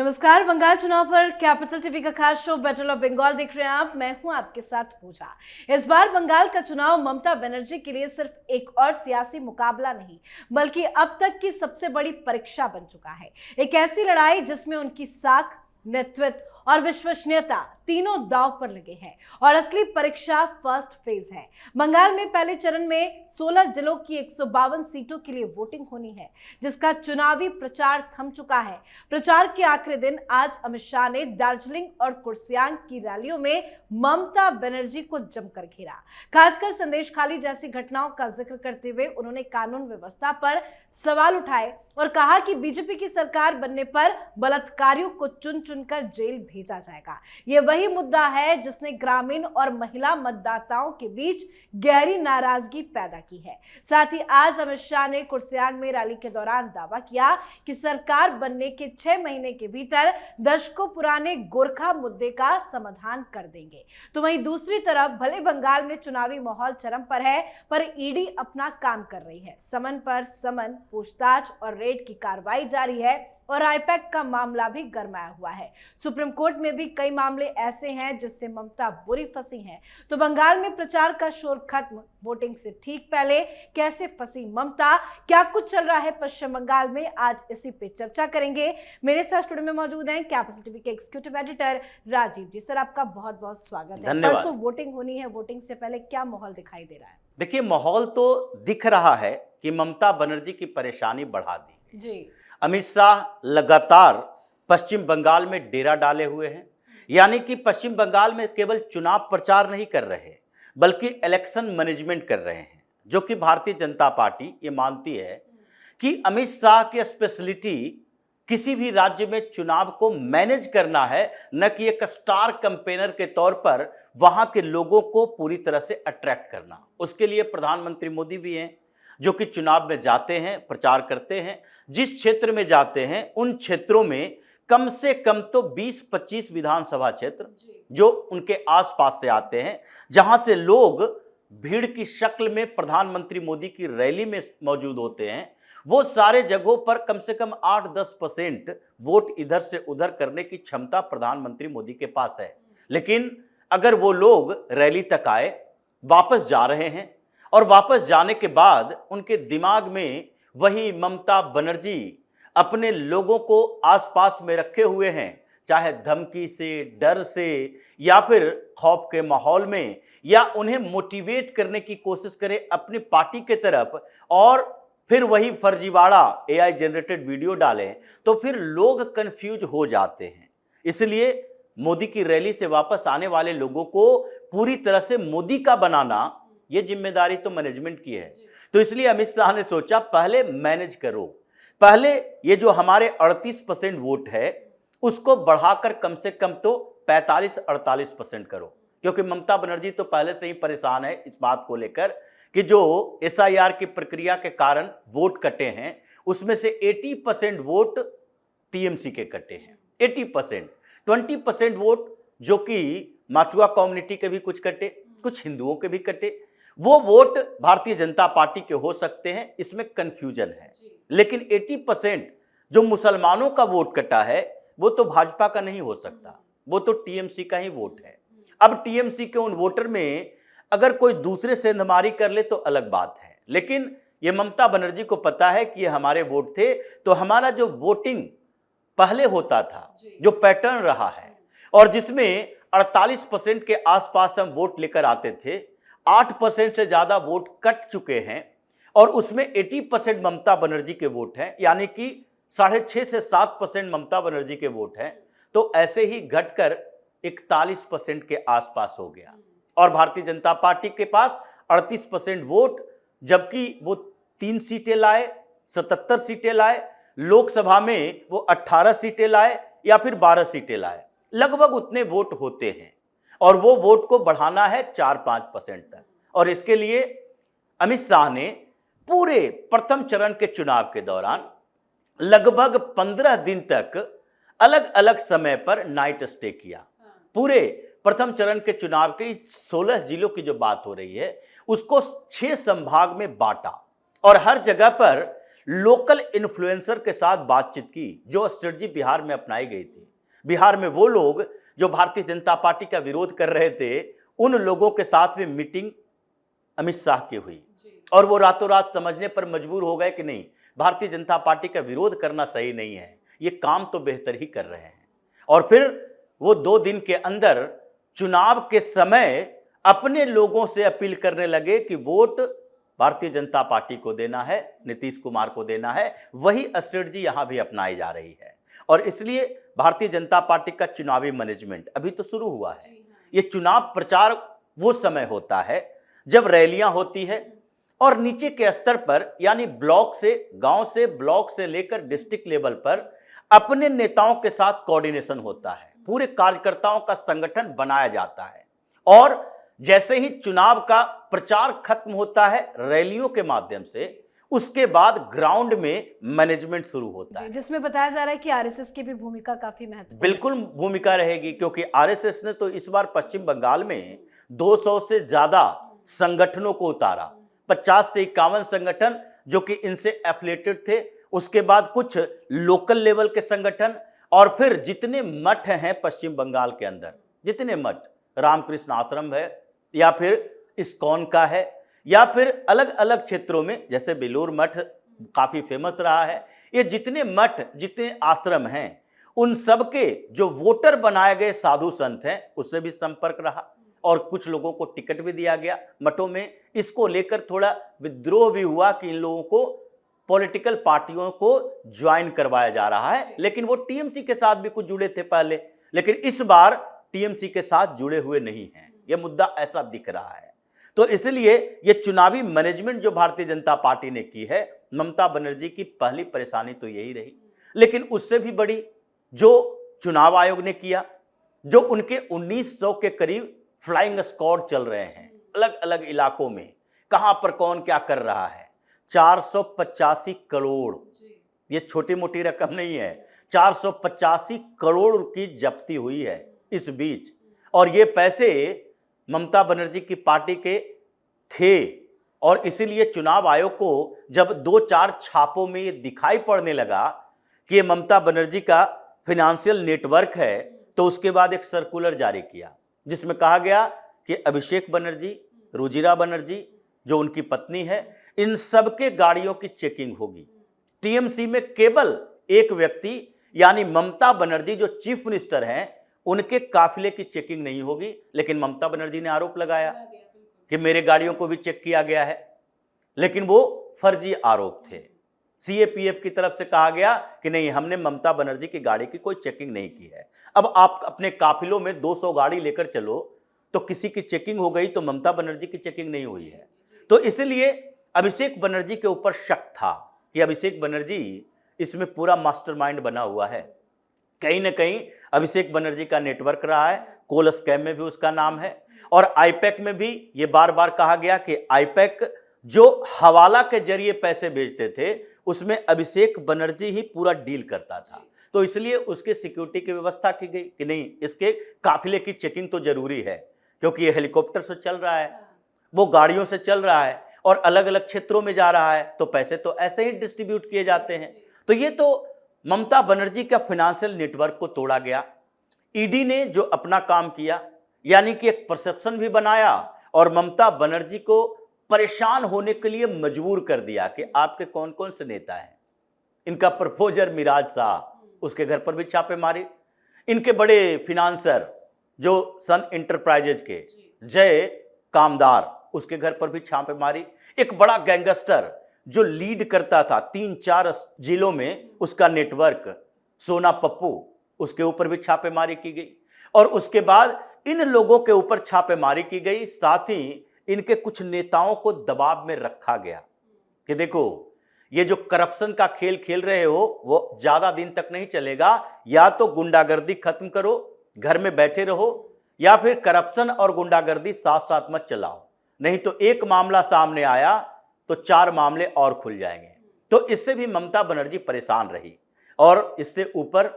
नमस्कार। बंगाल चुनाव पर कैपिटल टीवी का खास शो बैटल ऑफ बंगाल देख रहे हैं आप। मैं हूं आपके साथ पूजा। इस बार बंगाल का चुनाव ममता बनर्जी के लिए सिर्फ एक और सियासी मुकाबला नहीं, बल्कि अब तक की सबसे बड़ी परीक्षा बन चुका है। एक ऐसी लड़ाई जिसमें उनकी साख, नेतृत्व और विश्वसनीयता तीनों दांव पर लगे हैं और असली परीक्षा फर्स्ट फेज है। बंगाल में पहले चरण में 16 जिलों की 152 सीटों के लिए वोटिंग होनी है, जिसका चुनावी प्रचार थम चुका है। प्रचार के आखिरी दिन आज अमित शाह ने दार्जिलिंग और कुर्सियांग की रैलियों में ममता बनर्जी को जमकर घेरा। खासकर संदेश खाली जैसी घटनाओं का जिक्र करते हुए उन्होंने कानून व्यवस्था पर सवाल उठाए और कहा कि बीजेपी की सरकार बनने पर बलात्कारियों को चुन चुनकर जेल भेजा जाएगा। यह वही मुद्दा है जिसने ग्रामीण और महिला मतदाताओं के बीच गहरी नाराजगी पैदा की है। साथ ही आज अमित शाह ने कुर्सियांग में रैली के दौरान दावा किया कि सरकार बनने के 6 महीने के भीतर दशकों पुराने गोरखा मुद्दे का समाधान कर देंगे। तो वहीं दूसरी तरफ भले बंगाल में चुनावी माहौल चरम पर है, पर ईडी अपना काम कर रही है। समन पर समन, पूछताछ और रेड की कार्रवाई जारी है और आईपैक का मामला भी गरमाया हुआ है। सुप्रीम कोर्ट में भी कई मामले ऐसे हैं जिससे ममता बुरी फंसी हैं। तो बंगाल में प्रचार का शोर खत्म, वोटिंग से ठीक पहले कैसे फंसी ममता, क्या कुछ चल रहा है पश्चिम बंगाल में, आज इसी पे चर्चा करेंगे। मेरे साथ स्टूडियो में मौजूद हैं कैपिटल टीवी के एग्जीक्यूटिव एडिटर राजीव जी। सर, आपका बहुत बहुत स्वागत है। परसों वोटिंग होनी है, वोटिंग से पहले क्या माहौल दिखाई दे रहा है? देखिए, माहौल तो दिख रहा है कि ममता बनर्जी की परेशानी बढ़ा दी जी। अमित शाह लगातार पश्चिम बंगाल में डेरा डाले हुए हैं। यानी कि पश्चिम बंगाल में केवल चुनाव प्रचार नहीं कर रहे, बल्कि इलेक्शन मैनेजमेंट कर रहे हैं, जो कि भारतीय जनता पार्टी ये मानती है कि अमित शाह की स्पेशलिटी किसी भी राज्य में चुनाव को मैनेज करना है, न कि एक स्टार कैंपेनर के तौर पर वहां के लोगों को पूरी तरह से अट्रैक्ट करना। उसके लिए प्रधानमंत्री मोदी भी हैं, जो कि चुनाव में जाते हैं, प्रचार करते हैं। जिस क्षेत्र में जाते हैं उन क्षेत्रों में कम से कम तो 20-25 विधानसभा क्षेत्र जो उनके आसपास से आते हैं, जहां से लोग भीड़ की शक्ल में प्रधानमंत्री मोदी की रैली में मौजूद होते हैं, वो सारे जगहों पर कम से कम 8-10% वोट इधर से उधर करने की क्षमता प्रधानमंत्री मोदी के पास है। लेकिन अगर वो लोग रैली तक आए, वापस जा रहे हैं और वापस जाने के बाद उनके दिमाग में वही ममता बनर्जी अपने लोगों को आसपास में रखे हुए हैं, चाहे धमकी से, डर से या फिर खौफ के माहौल में, या उन्हें मोटिवेट करने की कोशिश करे अपनी पार्टी के तरफ, और फिर वही फर्जीवाड़ा AI जनरेटेड वीडियो डालें, तो फिर लोग कंफ्यूज हो जाते हैं। इसलिए मोदी की रैली से वापस आने वाले लोगों को पूरी तरह से मोदी का बनाना, ये जिम्मेदारी तो मैनेजमेंट की है। तो इसलिए अमित शाह ने सोचा पहले मैनेज करो, पहले ये जो हमारे 38% वोट है उसको बढ़ाकर कम से कम तो 45-48% करो, क्योंकि ममता बनर्जी तो पहले से ही परेशान है इस बात को लेकर कि जो SIR की प्रक्रिया के कारण वोट कटे हैं, उसमें से 80% वोट TMC के कटे हैं। 80%, 20% वोट जो कि माटुआ कम्युनिटी के भी कुछ कटे, कुछ हिंदुओं के भी कटे, वो वोट भारतीय जनता पार्टी के हो सकते हैं, इसमें कंफ्यूजन है। लेकिन 80% जो मुसलमानों का वोट कटा है वो तो भाजपा का नहीं हो सकता, वो तो TMC का ही वोट है। अब TMC के उन वोटर में अगर कोई दूसरे सेंधमारी कर ले तो अलग बात है, लेकिन ये ममता बनर्जी को पता है कि ये हमारे वोट थे, तो हमारा जो वोटिंग पहले होता था, जो पैटर्न रहा है और जिसमें 48% के आसपास हम वोट लेकर आते थे, 8% से ज्यादा वोट कट चुके हैं और उसमें 80% ममता बनर्जी के वोट हैं, यानी कि 6.5 से 7% ममता बनर्जी के वोट हैं। तो ऐसे ही घटकर 41% के आसपास हो गया और भारतीय जनता पार्टी के पास 38% वोट, जबकि वो 3 सीटें लाए, 77 सीटें लाए, लोकसभा में वो 18 सीटें लाए या फिर 12 सीटें लाए, लगभग उतने वोट होते हैं और वो वोट को बढ़ाना है 4-5% तक। और इसके लिए अमित शाह ने पूरे प्रथम चरण के चुनाव के दौरान लगभग 15 दिन तक अलग अलग समय पर नाइट स्टे किया। पूरे प्रथम चरण के चुनाव के 16 जिलों की जो बात हो रही है उसको 6 संभाग में बांटा और हर जगह पर लोकल इन्फ्लुएंसर के साथ बातचीत की, जो स्ट्रेटजी बिहार में अपनाई गई थी। बिहार में वो लोग जो भारतीय जनता पार्टी का विरोध कर रहे थे, उन लोगों के साथ भी मीटिंग अमित शाह की हुई और वो रातों रात समझने पर मजबूर हो गए कि नहीं, भारतीय जनता पार्टी का विरोध करना सही नहीं है, ये काम तो बेहतर ही कर रहे हैं। और फिर वो 2 दिन के अंदर चुनाव के समय अपने लोगों से अपील करने लगे कि वोट भारतीय जनता पार्टी को देना है, नीतीश कुमार को देना है। वही स्ट्रेटजी यहां भी अपनाई जा रही है और इसलिए भारतीय जनता पार्टी का चुनावी मैनेजमेंट अभी तो शुरू हुआ है। ये चुनाव प्रचार वो समय होता है जब रैलियां होती है और नीचे के स्तर पर यानी ब्लॉक से, गांव से, ब्लॉक से लेकर डिस्ट्रिक्ट लेवल पर अपने नेताओं के साथ कोऑर्डिनेशन होता है, पूरे कार्यकर्ताओं का संगठन बनाया जाता है और जैसे ही चुनाव का प्रचार खत्म होता है रैलियों के माध्यम से, उसके बाद ग्राउंड में मैनेजमेंट शुरू होता है, जिसमें बताया जा रहा है कि आरएसएस की भी भूमिका काफी महत्वपूर्ण बिल्कुल भूमिका रहेगी, क्योंकि आरएसएस ने तो इस बार पश्चिम बंगाल में 200 से ज्यादा संगठनों को उतारा, 50 से 51 संगठन जो कि इनसे एफिलिएटेड थे, उसके बाद कुछ लोकल लेवल के संगठन और फिर जितने मठ हैं पश्चिम बंगाल के अंदर, जितने मठ, रामकृष्ण आश्रम है या फिर इस्कॉन का है या फिर अलग अलग क्षेत्रों में जैसे बेलूर मठ काफी फेमस रहा है, ये जितने मठ, जितने आश्रम हैं, उन सब के जो वोटर बनाए गए साधु संत हैं उससे भी संपर्क रहा और कुछ लोगों को टिकट भी दिया गया मठों में। इसको लेकर थोड़ा विद्रोह भी हुआ कि इन लोगों को पॉलिटिकल पार्टियों को ज्वाइन करवाया जा रहा है, लेकिन वो टीएमसी के साथ भी कुछ जुड़े थे पहले, लेकिन इस बार टीएमसी के साथ जुड़े हुए नहीं हैं, यह मुद्दा ऐसा दिख रहा है। तो इसलिए ये चुनावी मैनेजमेंट जो भारतीय जनता पार्टी ने की है, ममता बनर्जी की पहली परेशानी तो यही रही, लेकिन उससे भी बड़ी जो चुनाव आयोग ने किया, जो उनके 1900 के करीब फ्लाइंग स्क्वाड चल रहे हैं अलग अलग इलाकों में, कहां पर कौन क्या कर रहा है। 485 करोड़, ये छोटी मोटी रकम नहीं है, 485 करोड़ की जब्ती हुई है इस बीच, और ये पैसे ममता बनर्जी की पार्टी के थे और इसीलिए चुनाव आयोग को जब 2-4 छापों में ये दिखाई पड़ने लगा कि ये ममता बनर्जी का फिनेंशियल नेटवर्क है, तो उसके बाद एक सर्कुलर जारी किया जिसमें कहा गया कि अभिषेक बनर्जी, रुजिरा बनर्जी जो उनकी पत्नी है, इन सबके गाड़ियों की चेकिंग होगी। टीएमसी में केवल एक व्यक्ति यानी ममता बनर्जी जो चीफ मिनिस्टर हैं, उनके काफिले की चेकिंग नहीं होगी, लेकिन ममता बनर्जी ने आरोप लगाया कि मेरे गाड़ियों को भी चेक किया गया है, लेकिन वो फर्जी आरोप थे। सीएपीएफ की तरफ से कहा गया कि नहीं, हमने ममता बनर्जी की गाड़ी की कोई चेकिंग नहीं की है। अब आप अपने काफिलों में 200 गाड़ी लेकर चलो तो किसी की चेकिंग हो गई तो ममता बनर्जी की चेकिंग नहीं हुई है। तो इसलिए अभिषेक बनर्जी के ऊपर शक था कि अभिषेक बनर्जी इसमें पूरा मास्टरमाइंड बना हुआ है, कहीं ना कहीं अभिषेक बनर्जी का नेटवर्क रहा है। कोल स्कैम में भी उसका नाम है और आईपैक में भी ये बार बार कहा गया कि आईपैक जो हवाला के जरिए पैसे भेजते थे उसमें अभिषेक बनर्जी ही पूरा डील करता था। तो इसलिए उसके सिक्योरिटी की व्यवस्था की गई कि नहीं, इसके काफिले की चेकिंग तो जरूरी है, क्योंकि ये हेलीकॉप्टर से चल रहा है, वो गाड़ियों से चल रहा है और अलग अलग क्षेत्रों में जा रहा है, तो पैसे तो ऐसे ही डिस्ट्रीब्यूट किए जाते हैं। तो ये तो ममता बनर्जी का फाइनेंशियल नेटवर्क को तोड़ा गया। ईडी ने जो अपना काम किया, यानी कि एक परसेप्शन भी बनाया और ममता बनर्जी को परेशान होने के लिए मजबूर कर दिया कि आपके कौन कौन से नेता हैं। इनका प्रपोजर मिराज शाह, उसके घर पर भी छापे मारे। इनके बड़े फिनांसर जो सन इंटरप्राइजेज के जय कामदार, उसके घर पर भी छापे मारी। एक बड़ा गैंगस्टर जो लीड करता था 3-4 जिलों में, उसका नेटवर्क सोना पप्पू, उसके ऊपर भी छापेमारी की गई। और उसके बाद इन लोगों के ऊपर छापेमारी की गई, साथ ही इनके कुछ नेताओं को दबाव में रखा गया कि देखो ये जो करप्शन का खेल खेल रहे हो वो ज्यादा दिन तक नहीं चलेगा, या तो गुंडागर्दी खत्म करो, घर में बैठे रहो, या फिर करप्शन और गुंडागर्दी साथ साथ मत चलाओ, नहीं तो एक मामला सामने आया तो 4 मामले और खुल जाएंगे। तो इससे भी ममता बनर्जी परेशान रही। और इससे ऊपर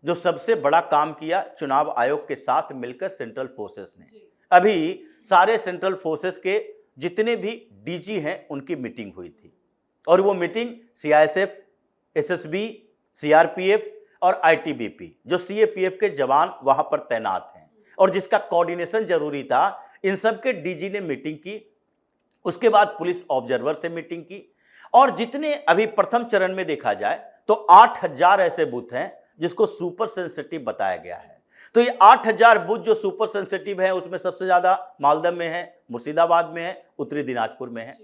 जो सबसे बड़ा काम किया चुनाव आयोग के साथ मिलकर सेंट्रल फोर्सेस ने, अभी सारे सेंट्रल फोर्सेस के जितने भी डीजी हैं उनकी मीटिंग हुई थी और वो मीटिंग सीआईएसएफ, एसएसबी, सीआरपीएफ और आईटीबीपी जो सीएपीएफ के जवान वहां पर तैनात हैं और जिसका कोऑर्डिनेशन जरूरी था, इन सब के डीजी ने मीटिंग की। उसके बाद पुलिस ऑब्जर्वर से मीटिंग की और जितने अभी प्रथम चरण में देखा जाए तो 8000 ऐसे बूथ हैं जिसको सुपर सेंसिटिव बताया गया है। तो ये 8000 बूथ जो सुपर सेंसिटिव है उसमें सबसे ज्यादा मालदा में है, मुर्शिदाबाद में है, उत्तरी दिनाजपुर में है।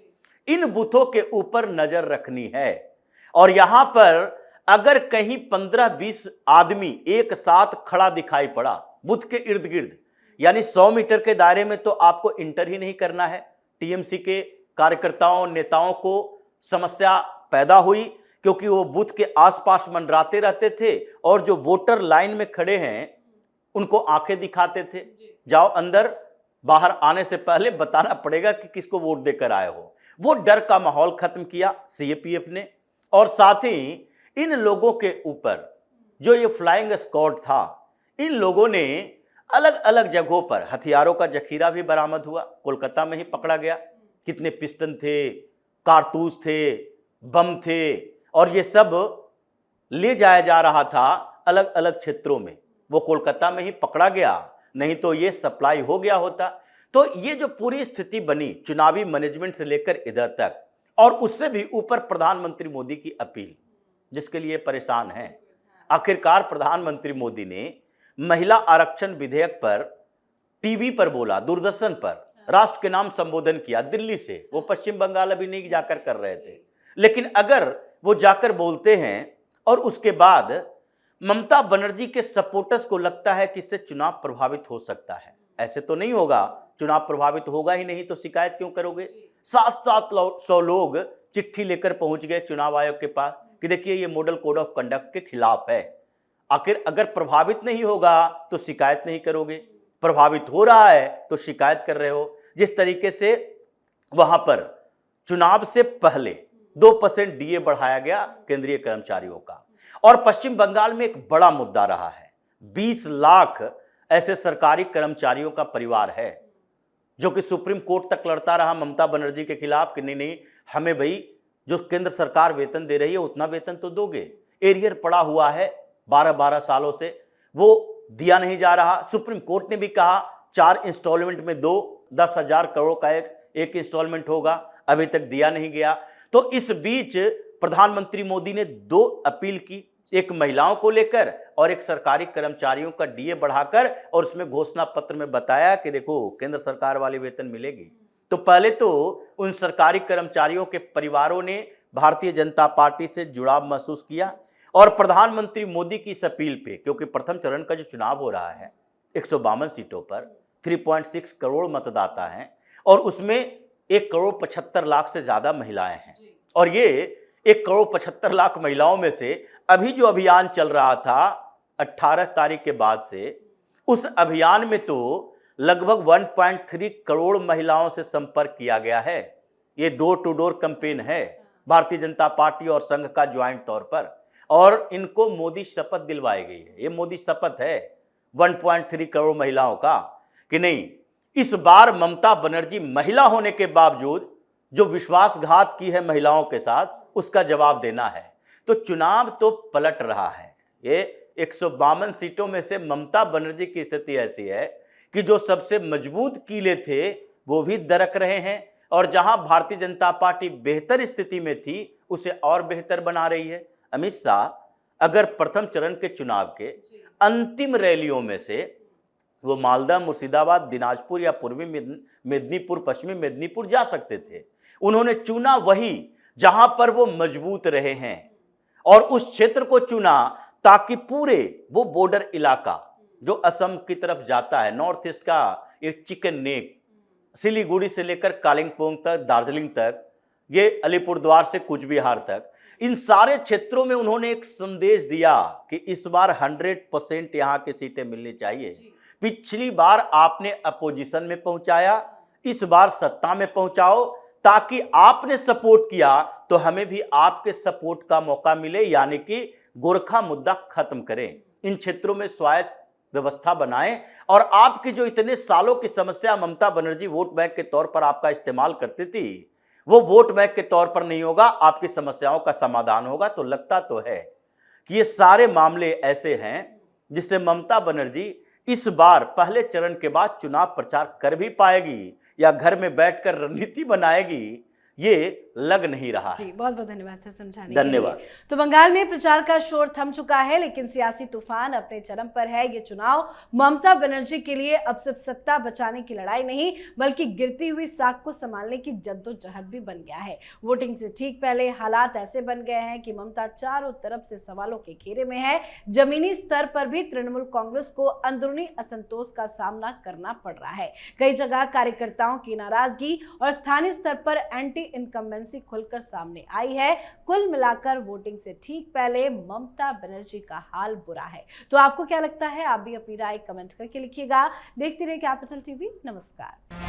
इन बूथों के ऊपर नजर रखनी है और यहां पर अगर कहीं 15-20 आदमी एक साथ खड़ा दिखाई पड़ा बूथ के इर्द गिर्द, यानी 100 मीटर के दायरे में, तो आपको इंटर ही नहीं करना है। टीएमसी के कार्यकर्ताओं नेताओं को समस्या पैदा हुई क्योंकि वो बूथ के आसपास मंडराते रहते थे और जो वोटर लाइन में खड़े हैं उनको आंखें दिखाते थे, जाओ अंदर, बाहर आने से पहले बताना पड़ेगा कि किसको वोट देकर आए हो। वो डर का माहौल खत्म किया सीएपीएफ ने और साथ ही इन लोगों के ऊपर जो ये फ्लाइंग स्क्वाड था, इन लोगों ने अलग अलग जगहों पर हथियारों का जखीरा भी बरामद हुआ। कोलकाता में ही पकड़ा गया, कितने पिस्टन थे, कारतूस थे, बम थे और ये सब ले जाया जा रहा था अलग अलग क्षेत्रों में। वो कोलकाता में ही पकड़ा गया, नहीं तो ये सप्लाई हो गया होता। तो ये जो पूरी स्थिति बनी चुनावी मैनेजमेंट से लेकर इधर तक, और उससे भी ऊपर प्रधानमंत्री मोदी की अपील जिसके लिए परेशान हैं। आखिरकार प्रधानमंत्री मोदी ने महिला आरक्षण विधेयक पर टीवी पर बोला, दूरदर्शन पर राष्ट्र के नाम संबोधन किया दिल्ली से। वो पश्चिम बंगाल अभी नहीं जाकर कर रहे थे, लेकिन अगर वो जाकर बोलते हैं और उसके बाद ममता बनर्जी के सपोर्टर्स को लगता है कि इससे चुनाव प्रभावित हो सकता है, ऐसे तो नहीं होगा, चुनाव प्रभावित होगा ही नहीं तो शिकायत क्यों करोगे। 700 लोग चिट्ठी लेकर पहुंच गए चुनाव आयोग के पास कि देखिए ये मॉडल कोड ऑफ कंडक्ट के खिलाफ है। आखिर अगर प्रभावित नहीं होगा तो शिकायत नहीं करोगे, प्रभावित हो रहा है तो शिकायत कर रहे हो। जिस तरीके से वहां पर चुनाव से पहले 2% डीए बढ़ाया गया केंद्रीय कर्मचारियों का, और पश्चिम बंगाल में एक बड़ा मुद्दा रहा है, 20 लाख ऐसे सरकारी कर्मचारियों का परिवार है जो कि सुप्रीम कोर्ट तक लड़ता रहा ममता बनर्जी के खिलाफ कि नहीं हमें भाई जो केंद्र सरकार वेतन दे रही है उतना वेतन तो दोगे। एरियर पड़ा हुआ है 12-12 सालों से, वो दिया नहीं जा रहा। सुप्रीम कोर्ट ने भी कहा 4 इंस्टॉलमेंट में दो, 10,000 करोड़ का एक इंस्टॉलमेंट होगा, अभी तक दिया नहीं गया। तो इस बीच प्रधानमंत्री मोदी ने 2 अपील की, एक महिलाओं को लेकर और एक सरकारी कर्मचारियों का डीए बढ़ाकर, और उसमें घोषणा पत्र में बताया कि देखो केंद्र सरकार वाली वेतन मिलेगी। तो पहले तो उन सरकारी कर्मचारियों के परिवारों ने भारतीय जनता पार्टी से जुड़ाव महसूस किया और प्रधानमंत्री मोदी की इस अपील पे, क्योंकि प्रथम चरण का जो चुनाव हो रहा है 152 सीटों पर 3.6 करोड़ मतदाता हैं और उसमें 1 करोड़ 75 लाख से ज्यादा महिलाएं हैं, और ये 1 करोड़ 75 लाख महिलाओं में से अभी जो अभियान चल रहा था 18 तारीख के बाद से, उस अभियान में तो लगभग 1.3 करोड़ महिलाओं से संपर्क किया गया है। ये डोर टू डोर कैंपेन है भारतीय जनता पार्टी और संघ का ज्वाइंट तौर पर, और इनको मोदी शपथ दिलवाई गई है। ये मोदी शपथ है 1.3 करोड़ महिलाओं का कि नहीं, इस बार ममता बनर्जी महिला होने के बावजूद जो विश्वासघात की है महिलाओं के साथ, उसका जवाब देना है। तो चुनाव तो पलट रहा है। ये 152 सीटों में से ममता बनर्जी की स्थिति ऐसी है कि जो सबसे मजबूत कीले थे वो भी दरक रहे हैं, और जहां भारतीय जनता पार्टी बेहतर स्थिति में थी उसे और बेहतर बना रही है। अमित शाह अगर प्रथम चरण के चुनाव के अंतिम रैलियों में से वो मालदा, मुर्शिदाबाद, दिनाजपुर या पूर्वी मेदिनीपुर, पश्चिमी मेदिनीपुर जा सकते थे, उन्होंने चुना वही जहां पर वो मजबूत रहे हैं और उस क्षेत्र को चुना ताकि पूरे वो बॉर्डर इलाका जो असम की तरफ जाता है, नॉर्थ ईस्ट का एक चिकन नेक, सिलीगुड़ी से लेकर कालिंपोंग तक, दार्जिलिंग तक, ये अलीपुरद्वार से कूच बिहार तक, इन सारे क्षेत्रों में उन्होंने एक संदेश दिया कि इस बार 100% यहाँ की सीटें मिलनी चाहिए। पिछली बार आपने अपोजिशन में पहुंचाया, इस बार सत्ता में पहुंचाओ, ताकि आपने सपोर्ट किया तो हमें भी आपके सपोर्ट का मौका मिले, यानी कि गोरखा मुद्दा खत्म करें, इन क्षेत्रों में स्वायत्त व्यवस्था बनाएं, और आपकी जो इतने सालों की समस्या ममता बनर्जी वोट बैंक के तौर पर आपका इस्तेमाल करती थी, वो वोट बैंक के तौर पर नहीं होगा, आपकी समस्याओं का समाधान होगा। तो लगता तो है कि ये सारे मामले ऐसे हैं जिससे ममता बनर्जी इस बार पहले चरण के बाद चुनाव प्रचार कर भी पाएगी या घर में बैठकर रणनीति बनाएगी, ये लग नहीं रहा है। बहुत बहुत धन्यवाद सर समझाने धन्यवाद। के लिए। तो बंगाल में प्रचार का शोर थम चुका है, लेकिन सियासी तूफान अपने चरम पर है। ये चुनाव ममता बनर्जी के लिए अब सिर्फ सत्ता बचाने की लड़ाई नहीं, बल्कि गिरती हुई साख को संभालने की जद्दोजहद भी बन गया है। वोटिंग से ठीक पहले हालात ऐसे बन गए हैं कि ममता चारों तरफ से सवालों के घेरे में है। जमीनी स्तर पर भी तृणमूल कांग्रेस को अंदरूनी असंतोष का सामना करना पड़ रहा है। कई जगह कार्यकर्ताओं की नाराजगी और स्थानीय स्तर पर एंटी इनकम्बेंसी खुलकर सामने आई है। कुल मिलाकर वोटिंग से ठीक पहले ममता बनर्जी का हाल बुरा है। तो आपको क्या लगता है? आप भी अपनी राय कमेंट करके लिखिएगा। देखते रहिए कैपिटल टीवी। नमस्कार।